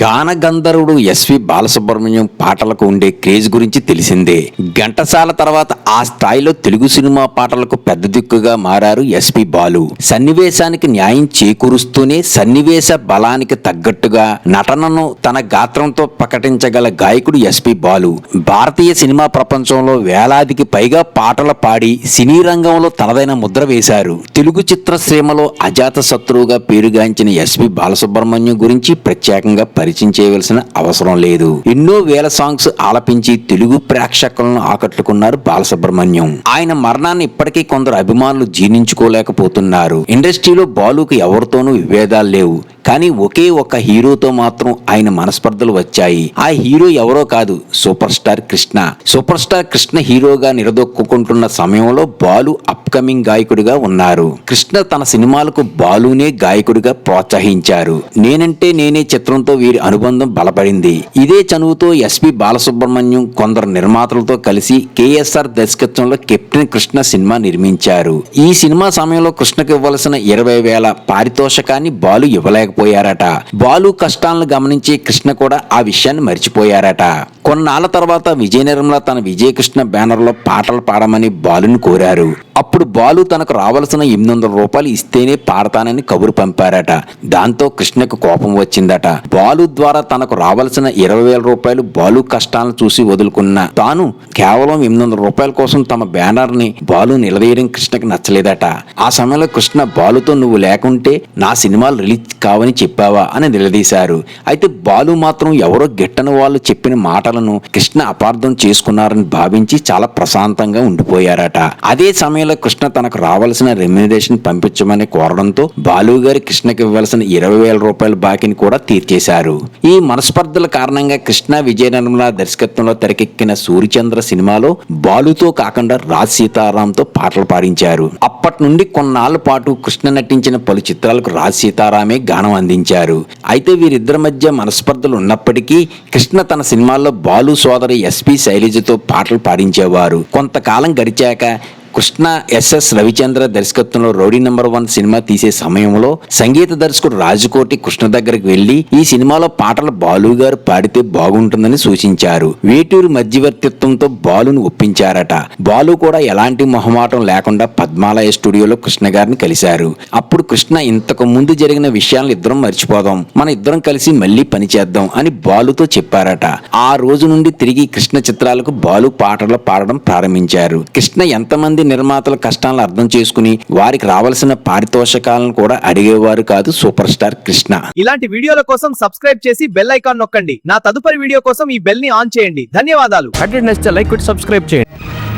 గాన గంధర్వుడు ఎస్వి బాలసుబ్రహ్మణ్యం పాటలకు ఉండే క్రేజ్ గురించి తెలిసిందే. ఘంటసాల తర్వాత ఆ స్థాయిలో తెలుగు సినిమా పాటలకు పెద్ద దిక్కుగా మారారు ఎస్పి బాలు. సన్నివేశానికి న్యాయం చేకూరుస్తూనే సన్నివేశ బలానికి తగ్గట్టుగా నటనను తన గాత్రంతో ప్రకటించగల గాయకుడు ఎస్పి బాలు. భారతీయ సినిమా ప్రపంచంలో వేలాదికి పైగా పాటలు పాడి సినీ రంగంలో తనదైన ముద్ర వేశారు. తెలుగు చిత్రసీమలో అజాత శత్రువుగా పేరుగాంచిన ఎస్పి బాలసుబ్రహ్మణ్యం గురించి ప్రత్యేకంగా పరిచయం చేయవలసిన అవసరం లేదు. ఎన్నో వేల సాంగ్స్ ఆలపించి తెలుగు ప్రేక్షకులను ఆకట్టుకున్నారు బాలసుబ్రహ్మణ్యం. ఆయన మరణాన్ని ఇప్పటికీ కొందరు అభిమానులు జీర్ణించుకోలేకపోతున్నారు. ఇండస్ట్రీలో బాలుకి ఎవరితోనూ విభేదాలు లేవు, కానీ ఒకే ఒక హీరోతో మాత్రం ఆయన మనస్పర్ధలు వచ్చాయి. ఆ హీరో ఎవరో కాదు, super star Krishna. Super star Krishna హీరోగా నిలదొక్కుంటున్న సమయంలో బాలు అప్కమింగ్ గాయకుడిగా ఉన్నారు. కృష్ణ తన సినిమాలకు బాలునే గాయకుడిగా ప్రోత్సహించారు. నేనంటే నేనే చిత్రంతో వీరి అనుబంధం బలపడింది. ఇదే చనువుతో ఎస్పి బాలసుబ్రహ్మణ్యం కొందరు నిర్మాతలతో కలిసి కేఎస్ఆర్ దర్శకత్వంలో కెప్టెన్ కృష్ణ సినిమా నిర్మించారు. ఈ సినిమా సమయంలో కృష్ణకు ఇవ్వాల్సిన 20,000 పారితోషకాన్ని బాలు ఇవ్వలేకపోయారట. బాలు కష్టాలను గమనించి కృష్ణ కూడా ఆ విషయాన్ని మర్చిపోయారట. కొన్నాళ్ల తర్వాత విజయ నిర్మల తన విజయకృష్ణ బ్యానర్ లో పాటలు పాడమని బాలుని కోరారు. అప్పుడు బాలు తనకు రావాల్సిన 800 రూపాయలు ఇస్తేనే పాడతానని కబురు పంపారట. దాంతో కృష్ణకు కోపం వచ్చిందట. బాలు ద్వారా తనకు రావాల్సిన 20,000 రూపాయలు బాలు కష్టాలను చూసి వదులుకున్న తాను కేవలం 800 రూపాయల కోసం తమ బ్యానర్ ని బాలు నిలదీయడం కృష్ణకు నచ్చలేదట. ఆ సమయంలో కృష్ణ బాలుతో నువ్వు లేకుంటే నా సినిమాలు రిలీజ్ కావని చెప్పావా అని నిలదీశారు. అయితే బాలు మాత్రం ఎవరో గిట్టని వాళ్ళు చెప్పిన మాటలను కృష్ణ అపార్థం చేసుకున్నారని భావించి చాలా ప్రశాంతంగా ఉండిపోయారట. అదే సమయంలో కృష్ణ తనకు రావాల్సిన రెమ్యునరేషన్ పంపించమని కోరడంతో బాలు గారి కృష్ణకి ఇవ్వాల్సిన 20,000 రూపాయల బాకీని కూడా తీర్చేశారు. ఈ మనస్పర్ధల కారణంగా కృష్ణ విజయ నిర్మల దర్శకత్వంలో తెరకెక్కిన సూర్యచంద్ర సినిమాలో బాలుతో కాకుండా రాజ్ సీతారాంతో పాటలు పాడించారు. అప్పటి నుండి కొన్నాళ్ల పాటు కృష్ణ నటించిన పలు చిత్రాలకు రాజ్ సీతారామే గానం అందించారు. అయితే వీరిద్దరి మధ్య మనస్పర్ధలు ఉన్నప్పటికీ కృష్ణ తన సినిమాల్లో బాలు సోదరి ఎస్పి శైలజతో పాటలు పాడించేవారు. కొంతకాలం గడిచాక కృష్ణ ఎస్ఎస్ రవిచంద్ర దర్శకత్వంలో రౌడీ నెంబర్ 1 సినిమా తీసే సమయంలో సంగీత దర్శకుడు రాజకోటి కృష్ణ దగ్గరికి వెళ్లి ఈ సినిమాలో పాటలు బాలు గారు పాడితే బాగుంటుందని సూచించారు. వేటూరు మధ్యవర్తిత్వంతో బాలును ఒప్పించారట. బాలు కూడా ఎలాంటి మొహమాటం లేకుండా పద్మాలయ స్టూడియోలో కృష్ణ గారిని కలిశారు. అప్పుడు కృష్ణ ఇంతకు ముందు జరిగిన విషయాలను ఇద్దరం మర్చిపోదాం, మన ఇద్దరం కలిసి మళ్లీ పనిచేద్దాం అని బాలుతో చెప్పారట. ఆ రోజు నుండి తిరిగి కృష్ణ చిత్రాలకు బాలు పాటలు పాడడం ప్రారంభించారు. కృష్ణ ఎంతమంది నిర్మాతల కష్టాలను అర్థం చేసుకుని వారికి రావాల్సిన పారితోషకాలను కూడా అడిగేవారు కాదు సూపర్ స్టార్ కృష్ణ. ఇలాంటి వీడియోల కోసం సబ్స్క్రైబ్ చేసి బెల్ ఐకాన్ నొక్కండి. నా తదుపరి వీడియో కోసం ఈ బెల్ ని ఆన్ చేయండి. ధన్యవాదాలు. నచ్చితే లైక్ కొట్టి సబ్స్క్రైబ్ చేయండి.